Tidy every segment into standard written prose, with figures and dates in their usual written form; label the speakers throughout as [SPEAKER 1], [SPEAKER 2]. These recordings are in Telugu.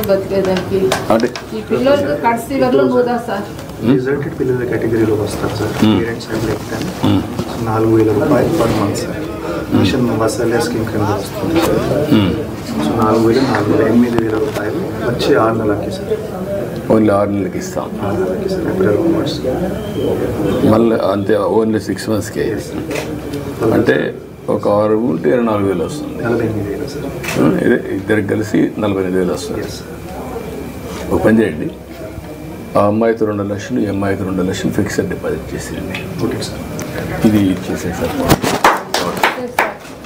[SPEAKER 1] బతికేదానికి ఈ పిల్లలు కడిసివర్లో పోదా సార్
[SPEAKER 2] రిజల్టెడ్ పిల్లల కేటగిరీలో వస్తారు సార్. పేరెంట్స్ అండ్ లైక్ 4,000 రూపాయలు పర్ మంత్ సార్. మిషన్ వసలే స్కీమ్ కింద వస్తుంది సార్. సో 4,000 రూపాయలు వచ్చి 6 నెలలకి సార్.
[SPEAKER 3] ఓన్లీ 6 నెలలకి ఇస్తాం.
[SPEAKER 2] 6 నెలలకి సార్. April onwards.
[SPEAKER 3] మళ్ళీ అంతే ఓన్లీ 6 మంత్స్కే అంటే ఒక 6 ఉంటే 4,000 వస్తుంది.
[SPEAKER 2] 48,000 సార్.
[SPEAKER 3] ఇదే ఇద్దరికి కలిసి 48,000 వస్తుంది. ఒక పని చేయండి, ఆ అమ్మాయితో 2 లక్షలు, ఈ అమ్మాయితో 2 లక్షలు ఫిక్స్డ్ డిపాజిట్ చేసేయండి.
[SPEAKER 2] Okay sir.
[SPEAKER 3] ఇది చేసేసారు.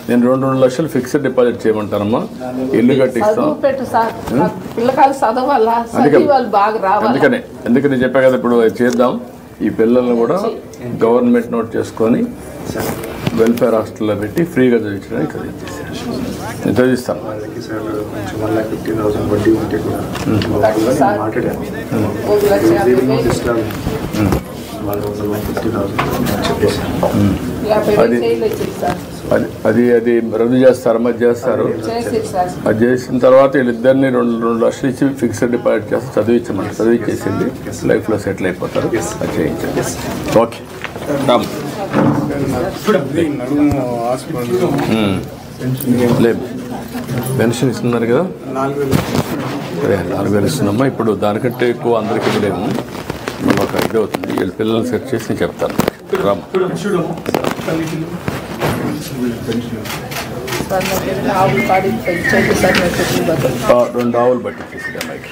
[SPEAKER 3] నేను 2 లక్షలు ఫిక్స్డ్ డిపాజిట్ చేయమంటానమ్మా. ఇల్లు కట్టిస్తాం. అందుకని చెప్పా కదా, ఇప్పుడు చేద్దాం. ఈ పిల్లల్ని కూడా గవర్నమెంట్ నోట్ చేసుకొని వెల్ఫేర్ హాస్టల్లో పెట్టి ఫ్రీగా చదివించడానికి చదివించేసాను. నేను చదివిస్తాను. అది రద్దు చేస్తారమ్మా, చేస్తారు. అది చేసిన తర్వాత వీళ్ళిద్దరిని 2 లక్షలు ఇచ్చి ఫిక్స్డ్ డిపాజిట్ చేస్తే చదివించేసింది. లైఫ్లో సెటిల్ అయిపోతారు. అది చేయించండి. ఓకే లేదు, పెన్షన్ ఇస్తున్నారు కదా, అదే 4,000 ఇస్తున్నామ్మా. ఇప్పుడు దానికంటే ఎక్కువ అందరికీ ఇవ్వలేము. మనం ఒక ఇది అవుతుంది. వీళ్ళ పిల్లల్ని సెట్ చేసి నేను చెప్తాను. రామ్ 2 ఆవులు బట్టి ఇచ్చేసి అమ్మాయికి.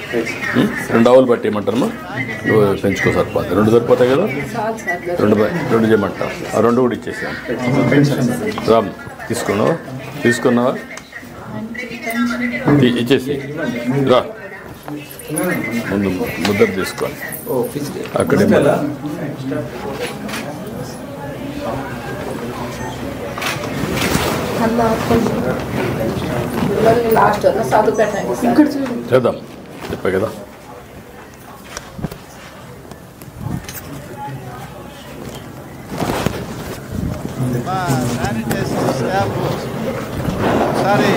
[SPEAKER 3] 2 ఆవులు బట్టి ఏమంటారమ్మా? పెంచుకో సరిపోతుంది. 2 సరిపోతాయి కదా, 2 చేయమంటారు. ఆ 2 కూడా ఇచ్చేసాను. రామ్ తీసుకున్నావా? ఇచ్చేసి రా, ముందు ముద్ర తీసుకోవాలి. అక్కడే చేద్దాం, చెప్పా కదా.
[SPEAKER 4] ఒకసారి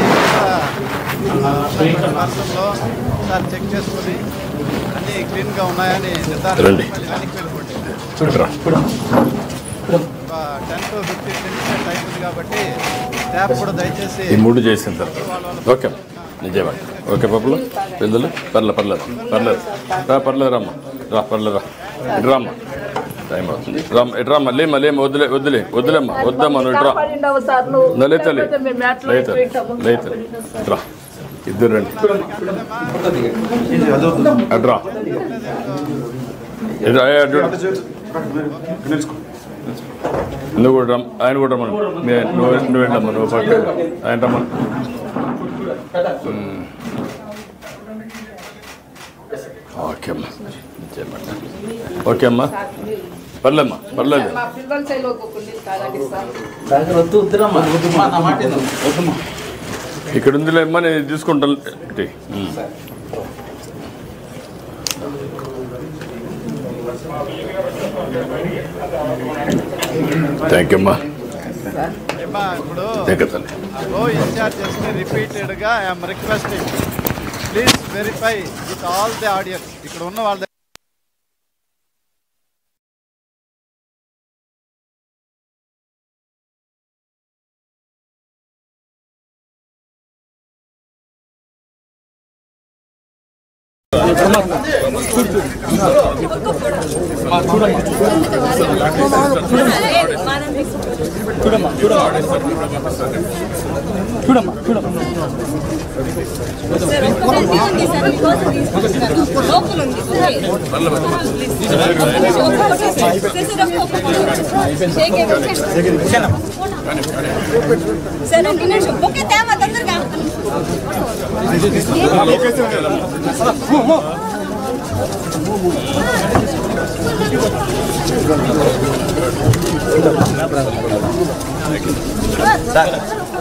[SPEAKER 4] సార్ చెక్ చేసుకుని అన్నీ క్లీన్గా ఉన్నాయని నిర్ధారణ 10 to 15 minutes టైం ఉంది కాబట్టి స్టాఫ్ కూడా దయచేసి
[SPEAKER 3] ఈ 3 చేసిన తర్వాత ఓకే నిజేమంట. ఓకే పప్పులు పిల్లలు పర్లేదు రమ్మా, పర్లేదు ఇటు రామ్మా, టైం అవుతుంది. ఇటు రామ్మా, లేమ్మా వద్దులేమ్మా, వద్దామ్మా నువ్వు ఇటు రా. లేత రా, ఇద్దరు రండి. అడ్రా నువ్వు కూడా రమ్మ, ఆయన కూడా రమ్మను. నువ్వు ఏంటమ్మా, నువ్వు పక్క ఆయన రమ్మను. ఓకే అమ్మా, ఓకే అమ్మా, పర్లేదు. ఇక్కడ ఉందిలే అమ్మా, నేను తీసుకుంటాను. థ్యాంక్ యూ అమ్మా.
[SPEAKER 4] ఇప్పుడు ఇన్ఛార్జెస్ రిపీటెడ్గా I'm requesting please verify with all the audience. ఇక్కడ ఉన్న వాళ్ళ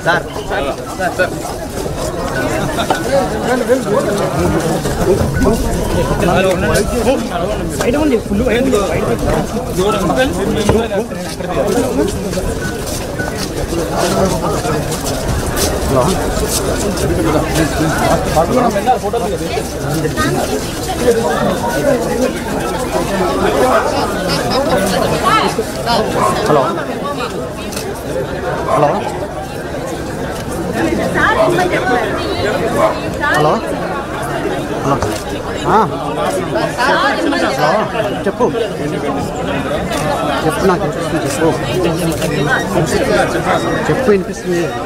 [SPEAKER 4] sir
[SPEAKER 5] hello hello hello hello చెప్పు చెప్పు నాకు వినిపిస్తుంది చెప్పు వినిపిస్తుంది